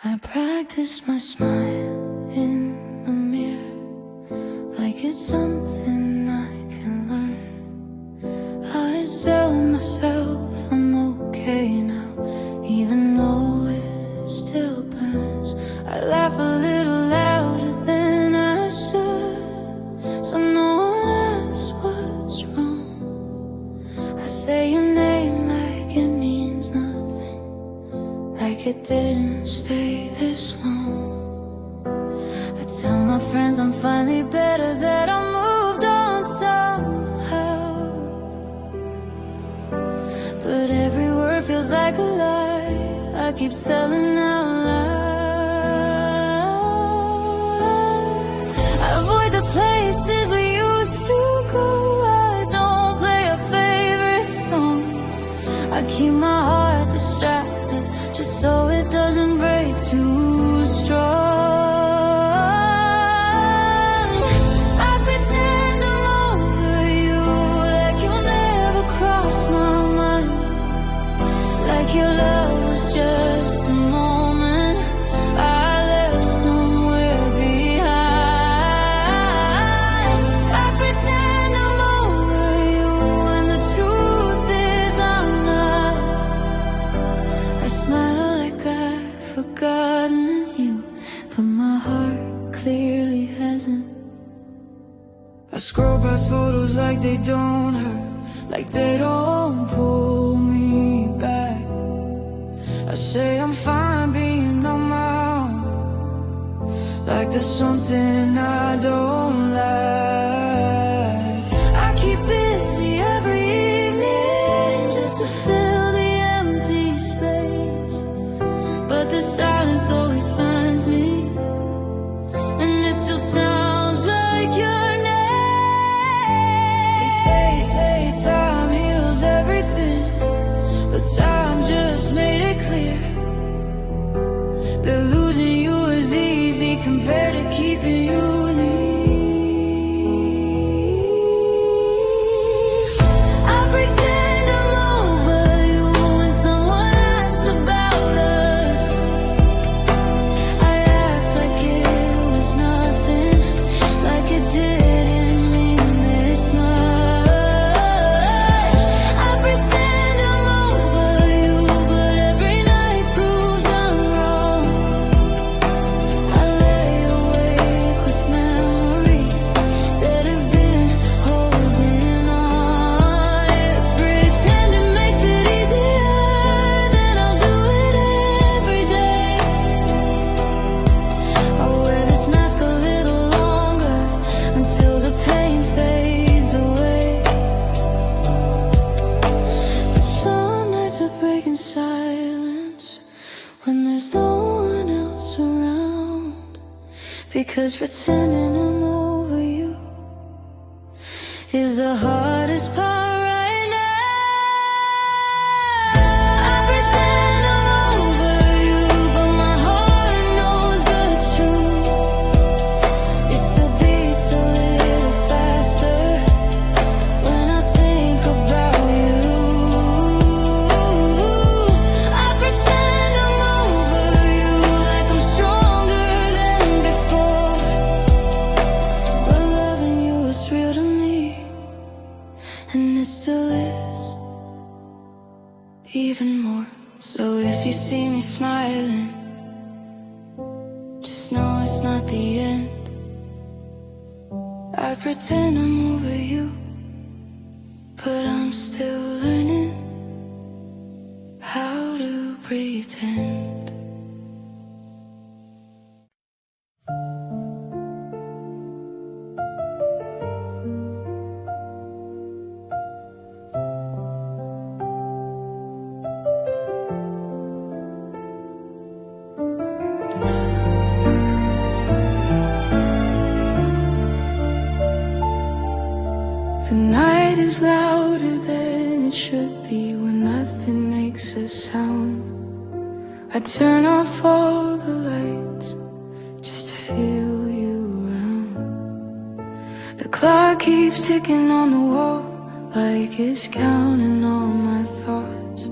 I practice my smile in the mirror, like it's something I can learn. I tell myself I'm okay now, even though it still burns. I laugh a little louder than I should, so no one asks what's wrong. I say your name like it means nothing, like it didn't stay this long. I tell my friends I'm finally better, that I moved on somehow, but every word feels like a lie I keep telling out loud. I avoid the places we used to go, I don't play our favorite songs. I keep my heart distracted just so it doesn't break too strong. I pretend I'm over you, like you'll never cross my mind, like your love was just a moment I left somewhere behind. I pretend I'm over you when the truth is I'm not. I smile like I've forgotten you, but my heart clearly hasn't. I scroll past photos like they don't hurt, like they don't pull me back. I say I'm fine being on my own, like there's something I don't like. I keep busy every evening just to fill the empty space, but the silence always finds me, and it still sounds like your name. They say time heals everything, but time just made it clear that losing you is easy compared to keeping you near. I pretend I'm over you when someone asks about us. I act like it was nothing, like it didn't mean this much. I pretend I'm over you, but every night proves I'm wrong. I lay awake with memories that have been holding on. If pretending makes it easier, then I'll do it every day. I'll wear this mask a little longer until the pain fades away. But some nights I break in silence when there's no one else around, because pretending I'm over you is the hardest part right now. I pretend I'm over you, but my heart knows the truth. It still beats a little faster when I think about you. I pretend I'm over you, like I'm stronger than before, but loving you is real to me, and it still is, even more. So if you see me smiling, just know it's not the end. I pretend I'm over you, but I'm still learning how to pretend. The night is louder than it should be when nothing makes a sound. I turn off all the lights just to feel you around. The clock keeps ticking on the wall, like it's counting all my thoughts.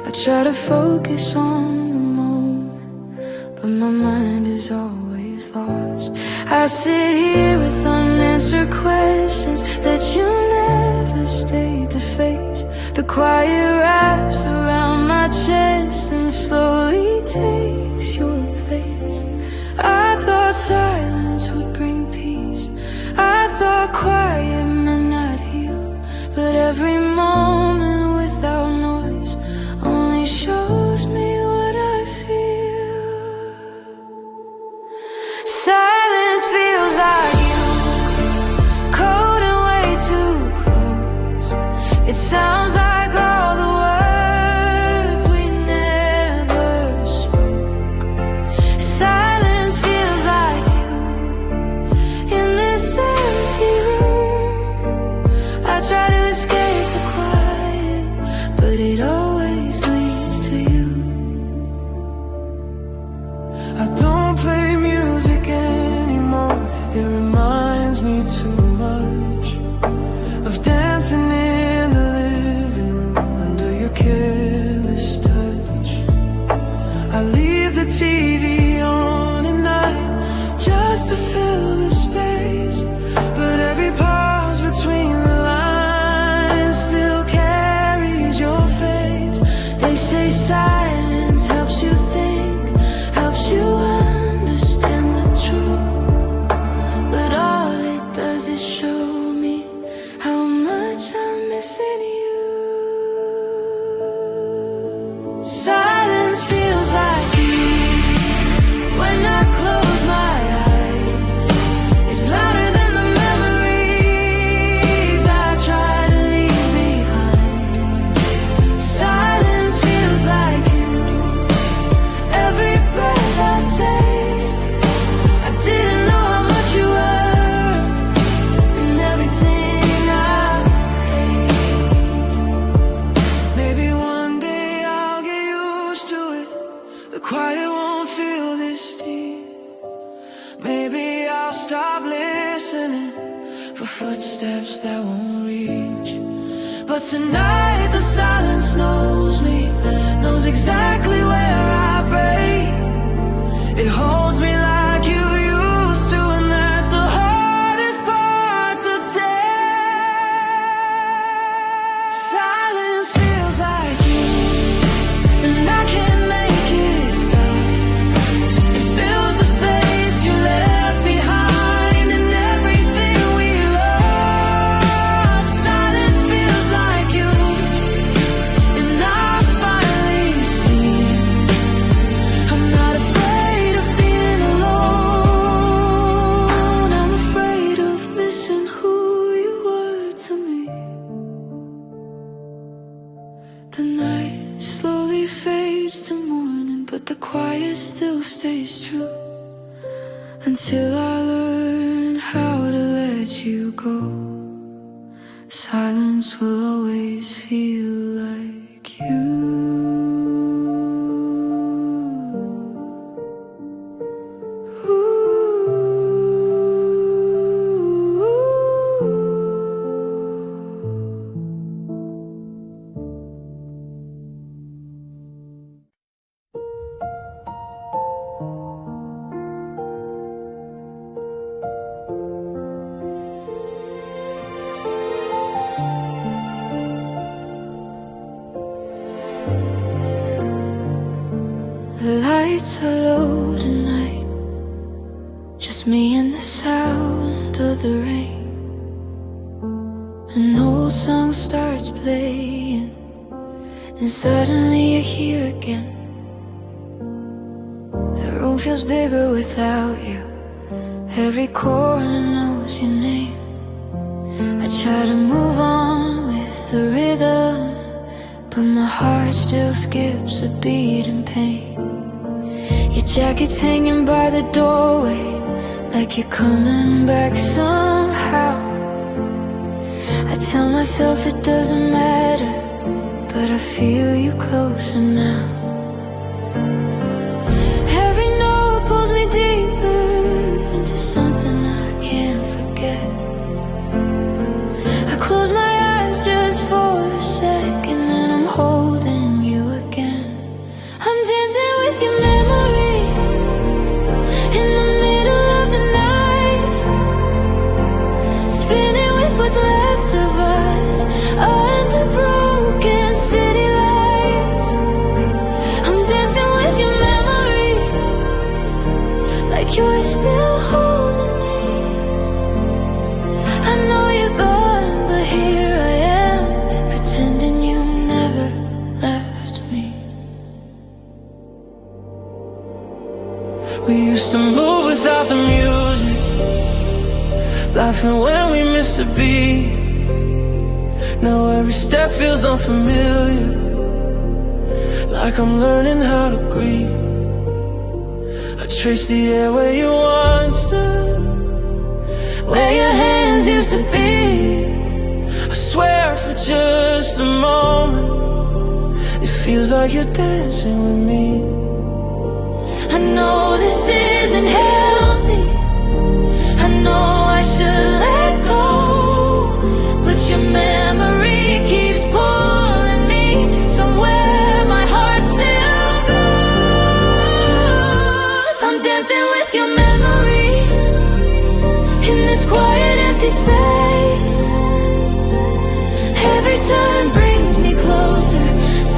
I try to focus on the moment, but my mind is always lost. I sit here with unanswered questions that you never stayed to face. The quiet wraps around my chest and slowly takes your place. I thought silence would bring peace. I thought quiet meant not heal, but every moment without noise only shows me what I feel. Silence feels like you, cold and way too close. It sounds like all the words we never spoke. Silence feels like you in this empty room. I try to escape the quiet, but it always leads to you. I don't play music anymore. It reminds me too much of dancing in the living room under your careless touch. I leave the TV on at night just to fill the space, but every pause between the lines still carries your face. They say silence helps you think, helps you understand the truth, but all it does is show me how much I'm missing you. Silence feels like you when I close my eyes. It's louder than the memories I try to leave behind. Silence feels like you every breath I take. I didn't know how much you were in everything I hate. Maybe one day I'll get used to it. The quiet won't feel this deep. Maybe I'll stop listening for footsteps that won't reach. But tonight the silence knows me, knows exactly where I break. It holds me like you used to, and that's the hardest part to take. Silence feels like you, and I can't make it stop. It fills the space you left behind and everything we lost. Silence feels like you, and I finally see I'm not afraid of being alone. I'm afraid of missing who you were to me. The night slowly fades to morning, but the quiet still stays true until I learn how to let you go. Silence will always feel like you. The lights are low tonight, just me and the sound of the rain. An old song starts playing, and suddenly you're here again. The room feels bigger without you. Every corner knows your name. I try to move on with the rhythm, but my heart still skips a beat in pain. Your jacket's hanging by the doorway, like you're coming back somehow. I tell myself it doesn't matter, but I feel you closer now. Every note pulls me deeper into something I can't forget. I close my eyes just for a second, and I'm holding you again. I'm dancing with your memory you're still holding me. I know you're gone, but here I am, pretending you never left me. We used to move without the music, laughing when we missed a beat. Now every step feels unfamiliar, like I'm learning how to grieve. I trace the air where you once stood, where your hands used to be. I swear for just a moment, it feels like you're dancing with me. I know this isn't healthy, I know I should let go, but your memory keeps pulling me somewhere my heart still goes. I'm dancing with your memory in this quiet empty space. Every turn brings me closer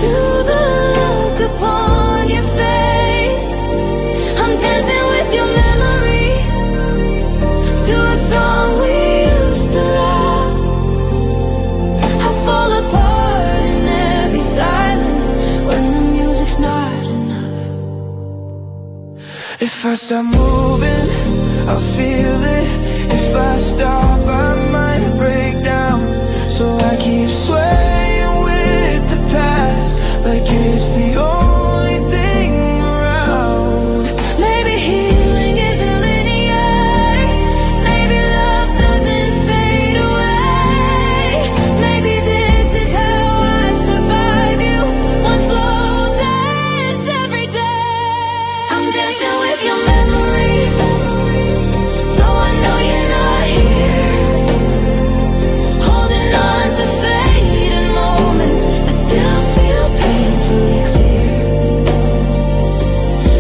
to the look upon your face. I'm dancing with your memory to a song we used to love. I fall apart in every silence when the music's not enough. If I stop moving, I'll feel it. If I stop, I might break down. So I keep swaying with the past, like it's the only thing around. Maybe healing isn't linear, maybe love doesn't fade away. Maybe this is how I survive you, one slow dance every day. I'm dancing with your memory, though I know you're not here, holding on to fading moments that still feel painfully clear.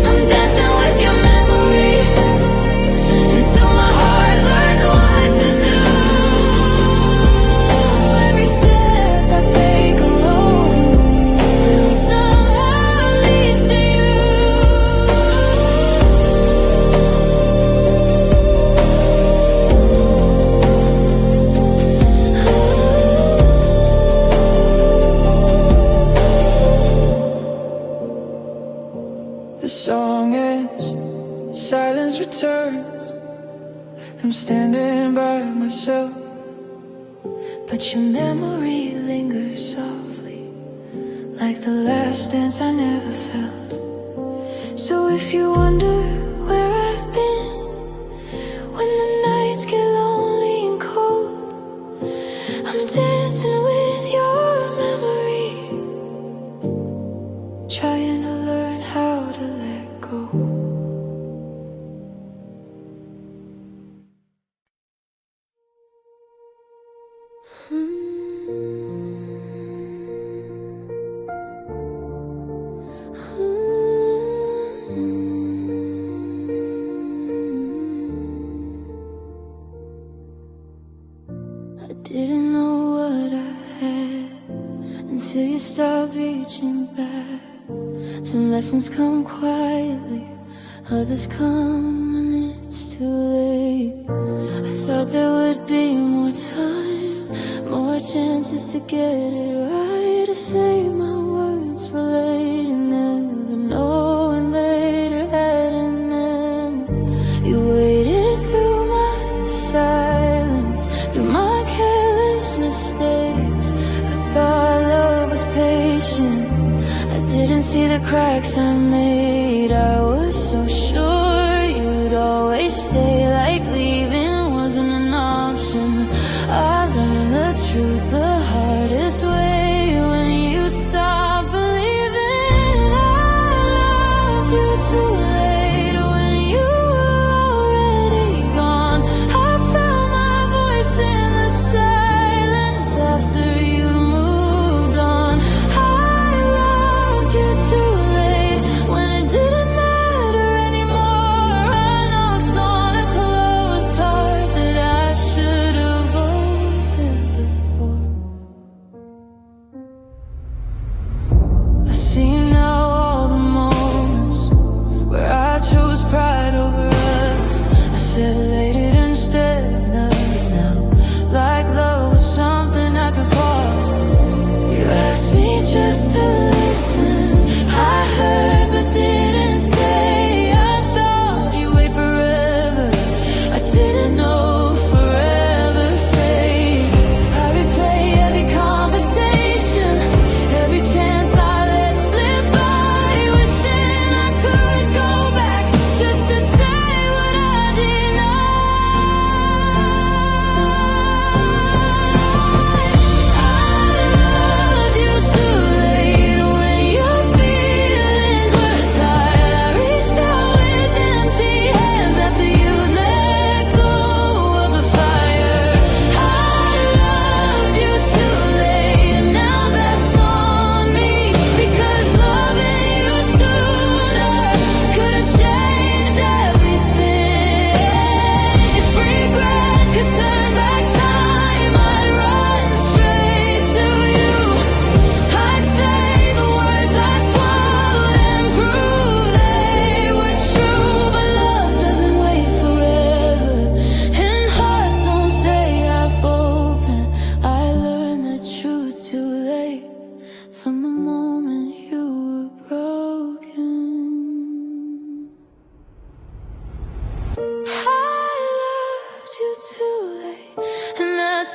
I'm dancing with your memory until my heart learns what to do. Every step I take alone still somehow leads to you. The song ends, silence returns. I'm standing by myself, But your memory lingers softly, like the last dance I never felt. So if you wonder where I've been when the nights get lonely and cold, I'm dancing with your memory, trying to learn how to let go. I didn't know what I had until you stopped reaching back. Some lessons come quietly, others come when it's too late. I thought there would be more time, more chances to get it right, to say my words were late and never knowing later had an end. You waited through my silence, through my careless mistakes. I thought love was patient, I didn't see the cracks I made. I was so sure you'd always stay, like leaving wasn't an option. I learned the truth the hardest way, when you stop believing I loved you too late. When you were already gone, I found my voice in the silence after you moved on. I loved you too late, when it didn't matter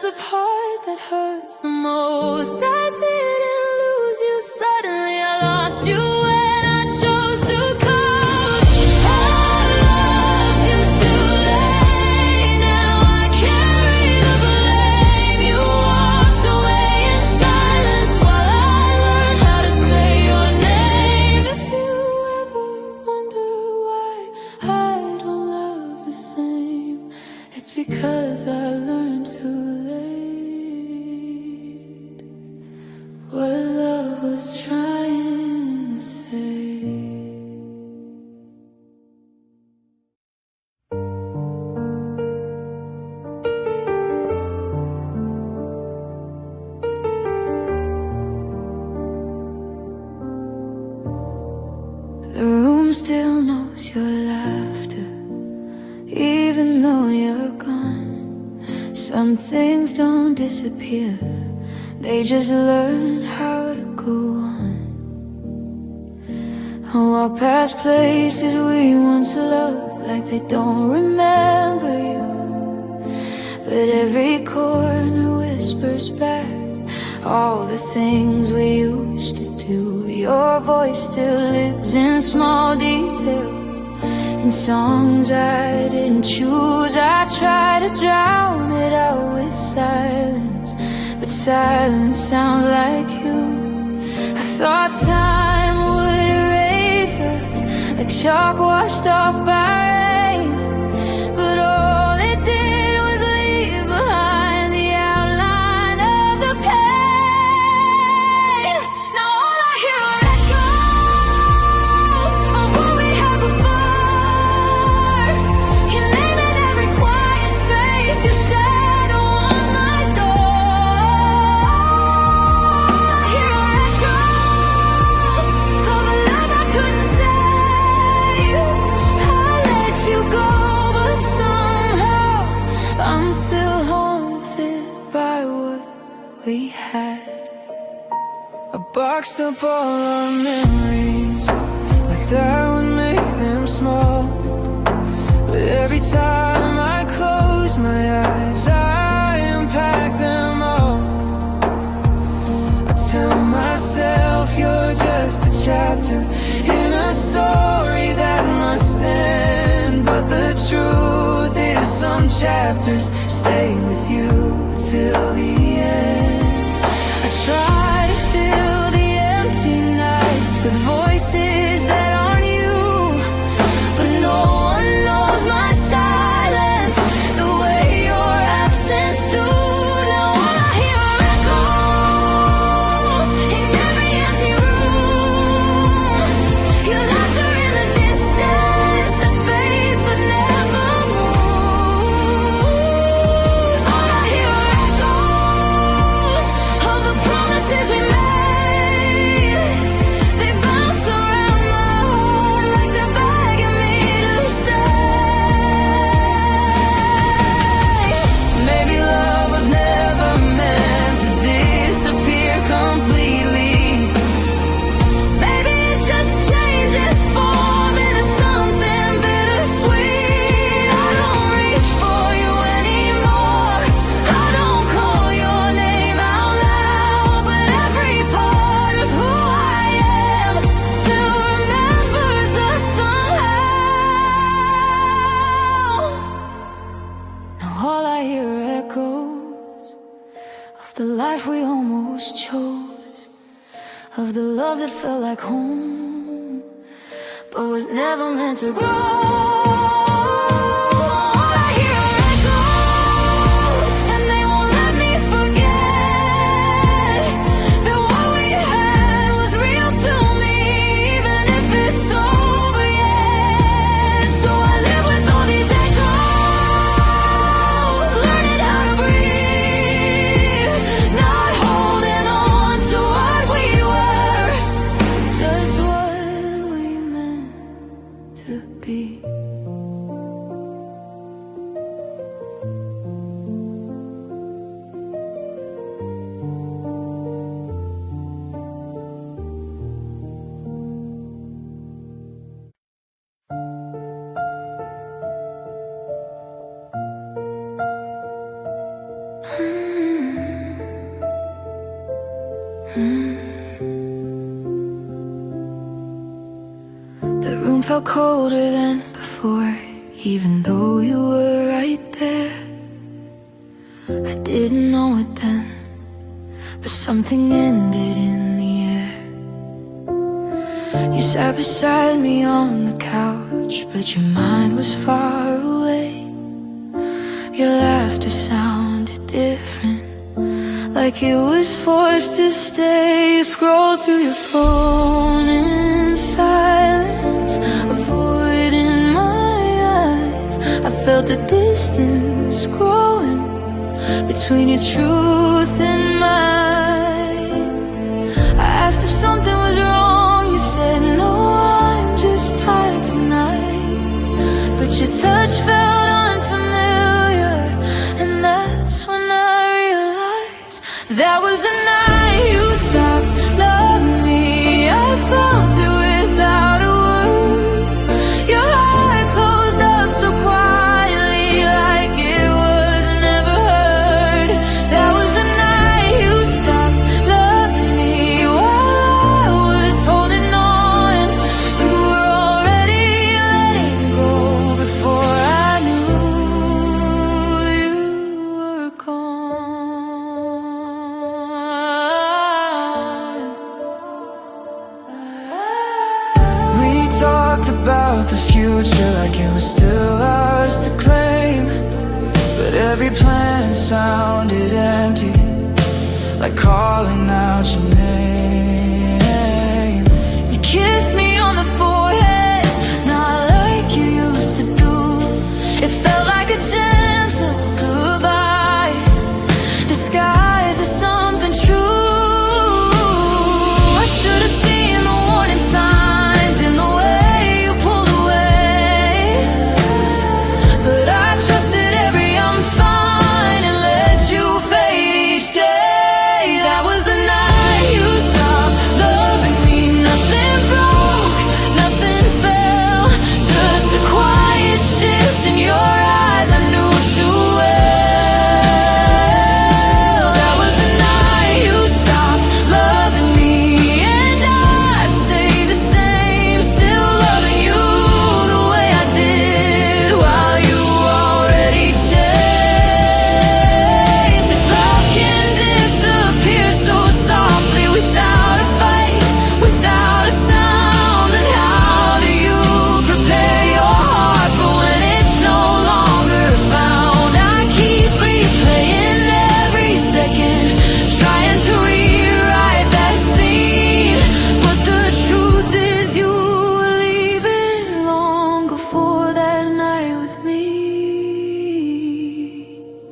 the part that hurts the most. I didn't lose you suddenly, I lost you when I chose to coast. I loved you too late, now I carry the blame. You walked away in silence while I learned how to say your name. If you ever wonder why I don't love the same, it's because I learned too late what love was trying to say. The room still knows your laughter, even though you're gone. Some things don't disappear, they just learn how to go on. I walk past places we once loved like they don't remember you, but every corner whispers back all the things we used to do. Your voice still lives in small details, in songs I didn't choose. I try to drown it out with silence, but silence sounds like you. I thought time would erase us like chalk washed off by rain, but all it did was leave behind the outline of the pain. Now all I hear are echoes of what we had before. Your name in every quiet space, your shadow on my door. I hear are echoes of a love I couldn't save. I let you go, but somehow I'm still haunted by what we had. I boxed up all our memories, like that would make them small. But every time I close my eyes, I unpack them all. I tell myself you're just a chapter in a story that must end, but the truth is some chapters stay with you till the end. I try to fill the empty nights with voices that aren't you, but no one knows my silence the way your absence do. Now all I hear are echoes in every empty room. Your laughter in the distance that fades but never moves. All I hear are echoes of the promises we made. They bounce around my heart like they're begging me to stay. Maybe love was never meant to disappear completely. Maybe it just changes form into something bittersweet. I don't reach for you anymore, I don't call your name out loud, but every part of who I am still remembers us somehow. Now all I hear are echoes of the life we almost chose, of the love that felt like home, but was never meant to grow. All I hear are echoes, and they won't let me forget that what we had was real to me, even if it's over yet. So I live with all these echoes, learning how to breathe, not holding on to what we were, just what we meant to be. felt colder than before, even though you were right there. I didn't know it then, but something ended in the air. You sat beside me on the couch, but your mind was far away. Your laughter sounded different, like it was forced to stay. You scrolled through your phone in silence, avoiding my eyes. I felt the distance growing between your truth and mine. I asked if something was wrong, you said no, I'm just tired tonight. But your touch felt unfamiliar, and that's when I realized that was the night you stopped loving me. I felt it without a word. Your heart closed up so quietly, like it was never heard. That was the night you stopped loving me while I was holding on. You were already letting go before I knew you were gone. We talked about the future like it was still ours to claim, but every plan sounded empty, like calling out your name. You kissed me on the forehead, not like you used to do. It felt like a gentle goodbye, disguised as something true. I should have seen the warning signs in the way you pulled away, but I trusted every I'm fine and let you fade each day. That was the night you stopped loving me. Nothing broke, nothing fell, just a quiet shift in your eyes I knew too well. That was the night you stopped loving me, and I stayed the same, still loving you the way I did while you already changed. If love can disappear so softly without a fight, without a sound, then how do you prepare your heart for when it's no longer found? I keep replaying every second, trying to rewrite that scene, but the truth is you were leaving long before that night with me.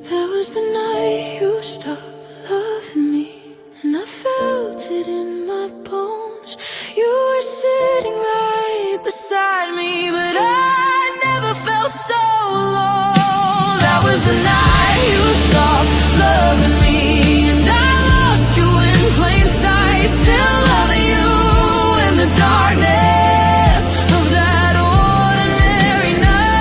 That was the night you stopped loving me, and I felt it in my bones. You were sitting right beside me, but I never felt so alone. That was the night you stopped loving me, and I lost you in plain sight, still loving you in the darkness of that ordinary night.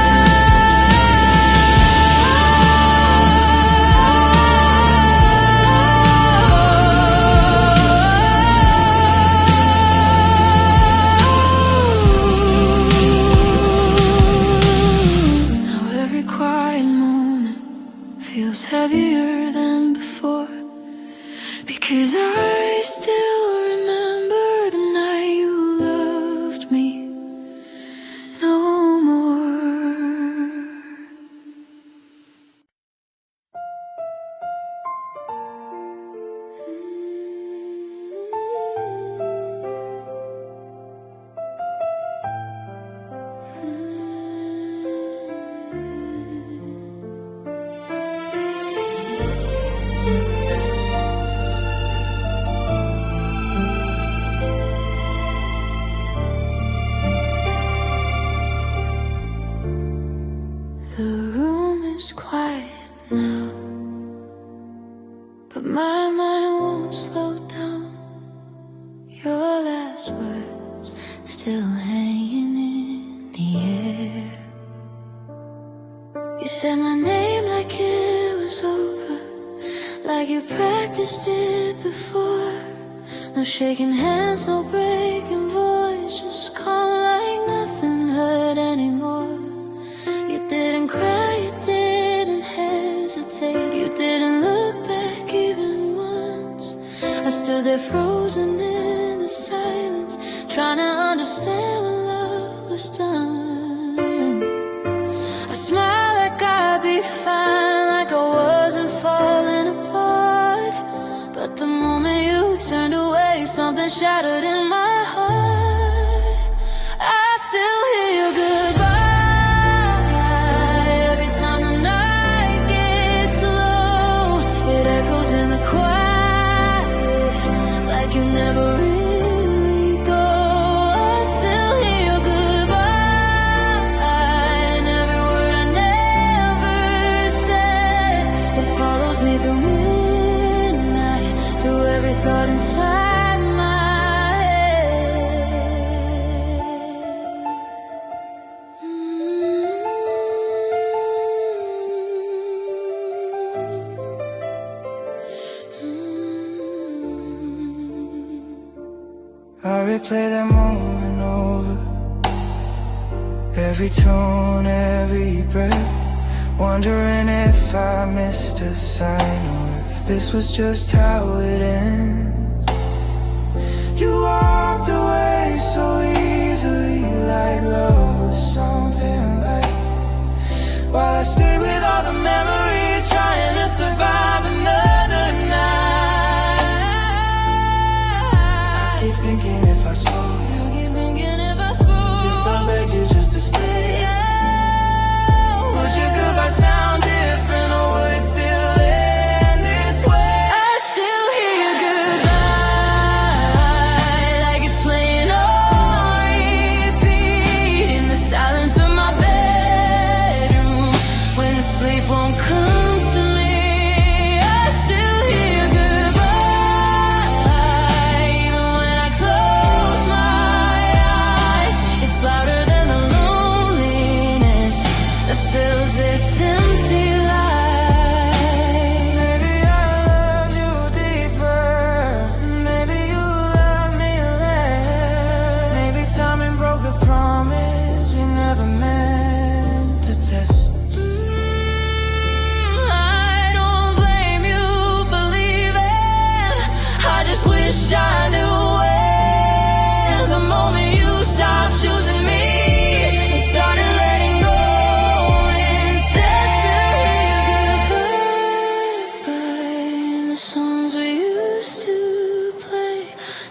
Now every quiet moment feels heavier than before, because I still remember the night you loved me no more. The room is quiet now, but my mind won't slow down. Your last words still hanging in the air. You said my name like it was over, like you practiced it before. No shaking hands, no breaking voice, just calm like nothing stood there frozen in the silence, trying to understand when love was done. I smiled like I'd be fine, like I wasn't falling apart. But the moment you turned away, something shattered in my heart. I still hear your goodbye every time the night gets low. It echoes in the quiet, like you never really go. I still hear your goodbye, and every word I never said. It follows me through midnight, through every thought inside my I replay that moment over, every tone, every breath, wondering if I missed a sign or if this was just how it ends. You walked away so easily, like love was something light, while I stayed with all the memories, trying to survive another night. I keep thinking if I spoke, if I begged you just to stay, would your goodbye sound different, or would it still end this way? I still hear your goodbye, like it's playing on repeat in the silence of my bedroom, when the sleep won't come to me. I still hear your goodbye, even when I close my eyes. It's louder than the loneliness that fills this empty life. Maybe I loved you deeper, maybe you loved me less. Maybe timing broke the promise we never meant to test. I don't blame you for leaving. I just wish I knew when, the moment you stopped choosing me and started letting go instead. Still hear your goodbye in the songs we used to play,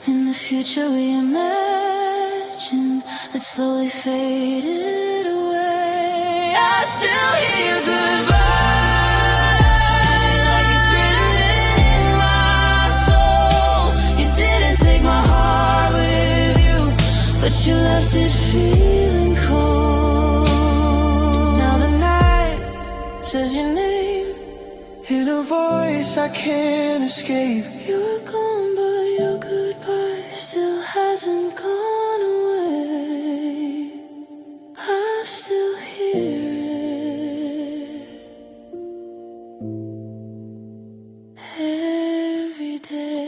in the future we imagined that slowly faded away. I still hear your goodbye, like it's written in my soul. You didn't take my heart with you, but you left it feeling cold. Now the night says your name, In a voice I can't escape. you're gone, but your goodbye still hasn't gone away. I still hear it every day.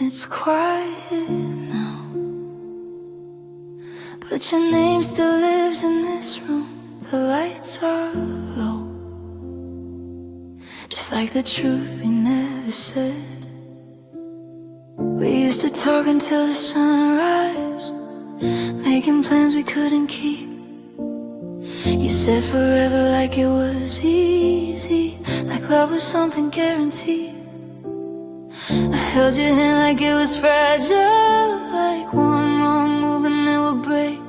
It's quiet now, but your name still lives in this room. The lights are low, just like the truth we never said. We used to talk until the sunrise, making plans we couldn't keep. You said forever like it was easy, like love was something guaranteed. I held your hand like it was fragile, like one wrong move and it would break.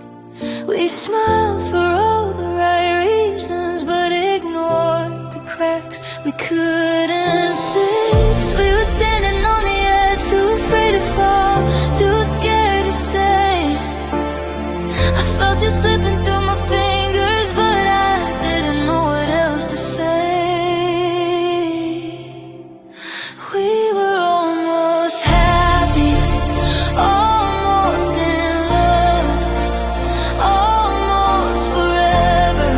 We smiled for all the right reasons, but ignored the cracks we couldn't fix. We were standing on the edge, too afraid to fall, too scared to stay. I felt you slipping through my fingers, but I didn't know what else to say. We were almost happy, almost in love, almost forever.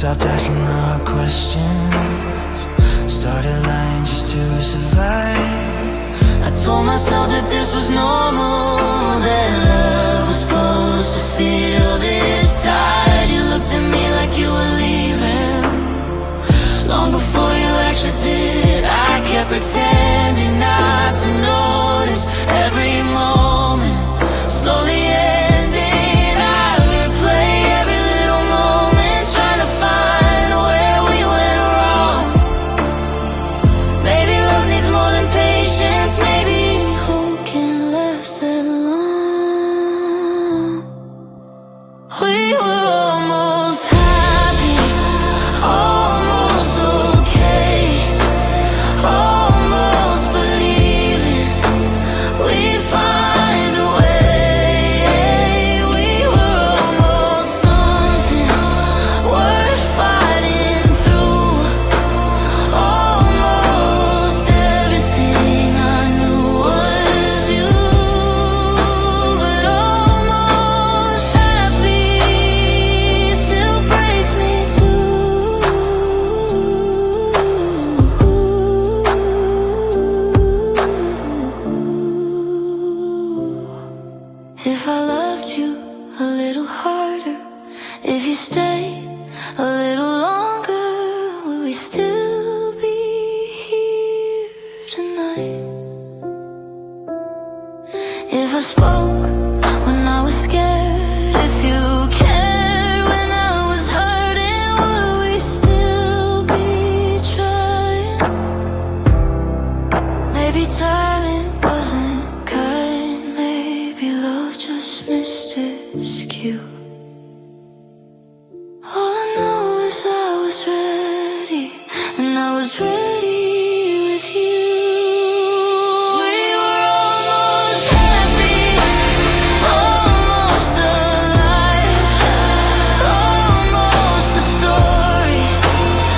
stopped asking the hard questions, started lying just to survive. I told myself that this was normal, that love was supposed to feel this tight. You looked at me like you were leaving, long before you actually did. I kept pretending not to notice every moment slowly ending. I replay every little moment, trying to find where we went wrong. Maybe love needs more than patience, maybe hope can't last that long. We were almost happy, almost okay, almost believing we'd find a way. We were almost something worth fighting through, almost everything I knew was you. But almost happy still breaks me too. If I loved you a little harder, if you stayed a little longer, would we still be here tonight? If I spoke when I was scared, if you cared when I was hurting, would we still be trying? Maybe timing wasn't kind, maybe love just missed its cue. All I know is I was ready, and I was ready with you. We were almost happy, almost alive, almost a story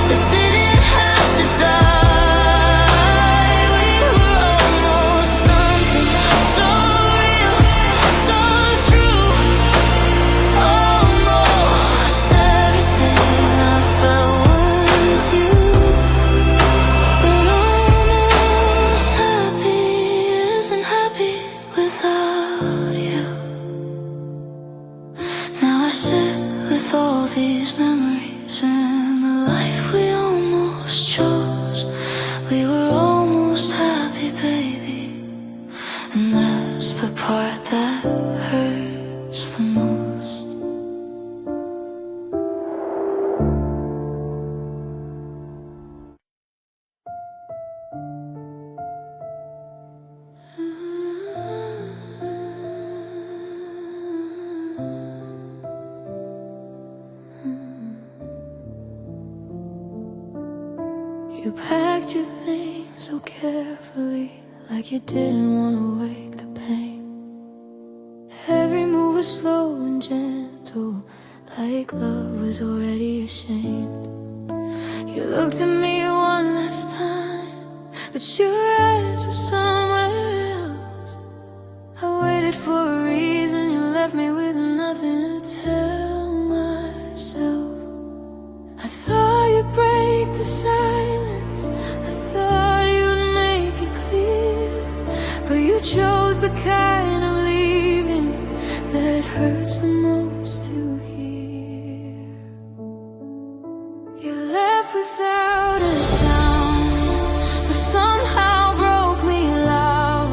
that didn't have to die. We were almost something so real, so true, almost everything I felt was you. But almost happy isn't happy without you. Now I sit with all these memories and the life we almost chose. We were almost happy, baby, and that's the part that hurts the most. You packed your things so carefully, like you didn't want to wake the pain. Every move was slow and gentle, like love was already ashamed. You looked at me one last time, but your eyes were somewhere else. I waited for a reason, you left me with nothing to tell myself. I thought you'd break the silence, I thought you'd make it clear, but you chose the kind of leaving that hurts the most to hear. You left without a sound, but somehow broke me loud.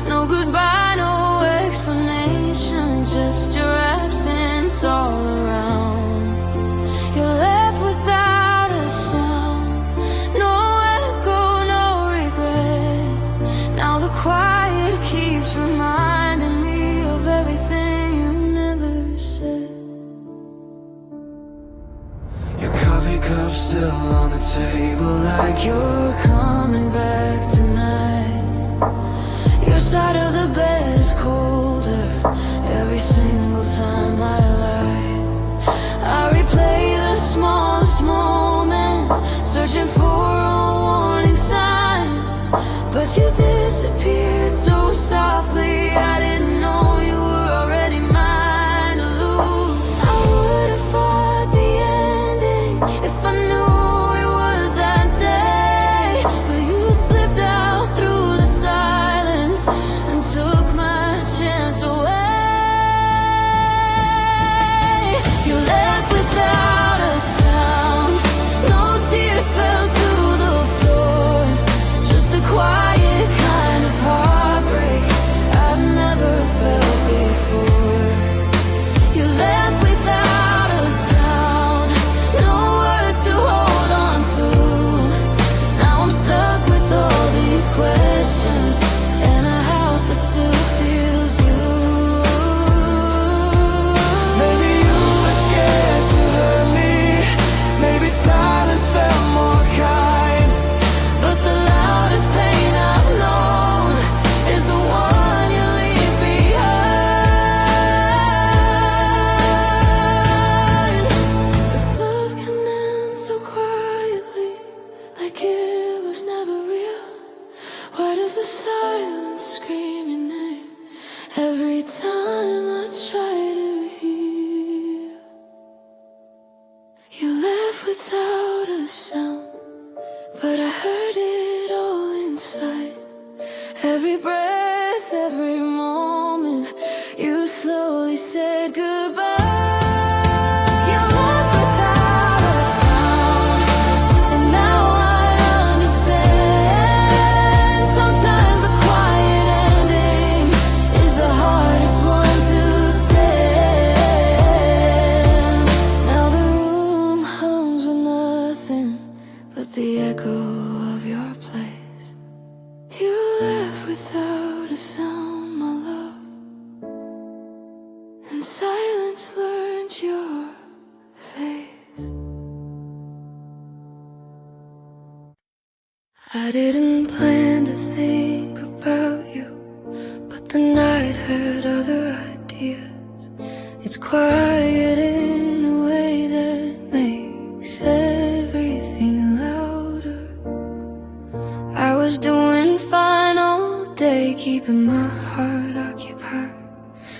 No goodbye, no explanation, just your absence all around. You left without a sound, no echo, no regret. Now the quiet keeps reminding me of everything you never said. Your coffee cup still on the table, like you're coming back tonight. Your side of the bed is colder every single time I lie. I replay the smallest moments, searching for a warning sign, but you disappeared so softly. I didn't know you were already mine to lose. I would have fought the ending time I try to heal, you left without a sound, but I heard it all inside. Every breath, every moment, you slowly said goodbye. You left without a sound, and now I understand. Sometimes the quiet ending is the hardest one to stand. Now the room hums with nothing but the echo of your place. You left without a sound, my love, and silence learned your face. I didn't plan to think about you, but the night had other ideas. It's quiet in a way that makes everything louder. I was doing fine all day, keeping my heart occupied.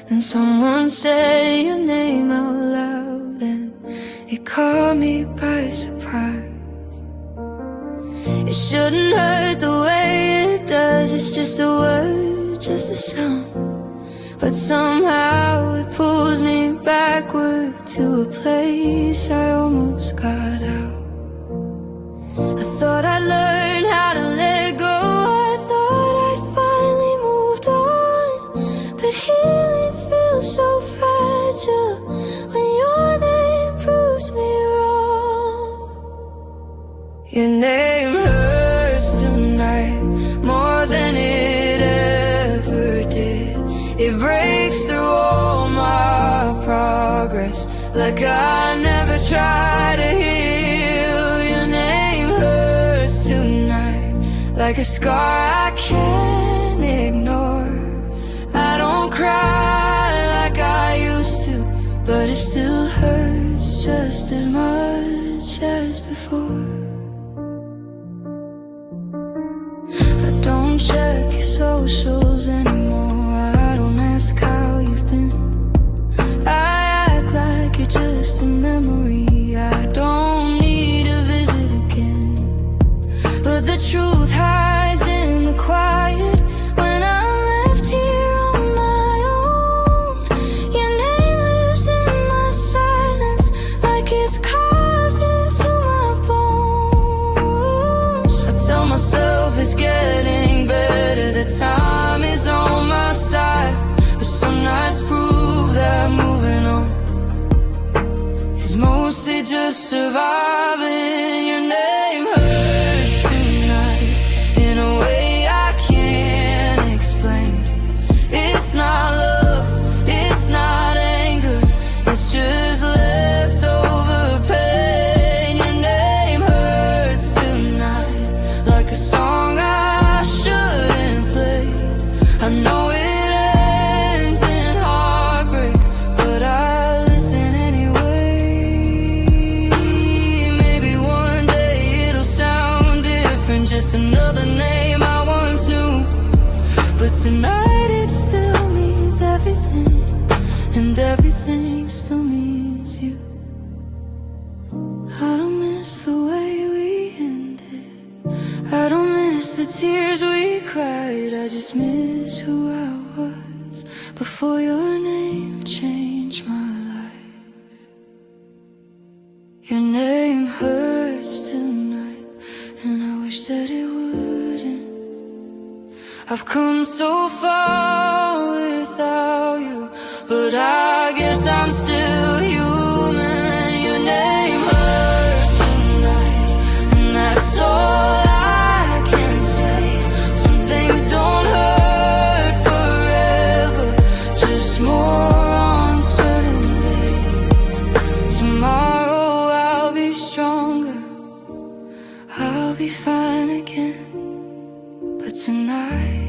Then someone said your name out loud, and it caught me by surprise. It shouldn't hurt the way it does, it's just a word, just a sound. But somehow it pulls me backward to a place I almost got out. I thought I'd learn how to let go, I thought I'd finally moved on. But healing feels so fragile when your name proves me wrong. Your name hurts tonight more than it ever did. It breaks through all my progress, like I never tried to heal. Your name hurts tonight, like a scar I can't ignore. I don't cry like I used to, but it still hurts just as much as before. I don't check your socials anymore, I don't ask how you've been. I act like you're just a memory, I don't need a visit again. But the truth hides in the quiet when I'm left here on my own. Your name lives in my silence, like it's carved into my bones. I tell myself it's getting better, that time is on my side. But some nights prove that moving on is mostly just surviving. Your name hurts tonight in a way I can't explain. It's not love, it's not anger, it's just leftover pain. Your name hurts tonight, like a song I shouldn't play. I know it ends in heartbreak, but I listen anyway. Maybe one day it'll sound different, just another name I once knew. But tonight it still means everything, and everything still means you. I don't miss the way we ended, I don't miss the tears we cried, I just miss who I was before your name changed my life. Your name hurts tonight, and I wish that it wouldn't. I've come so far without you, but I guess I'm still human. Your name hurts tonight, and that's all I can say. Some things don't hurt forever, just more on certain days. Tomorrow I'll be stronger, I'll be fine again. But tonight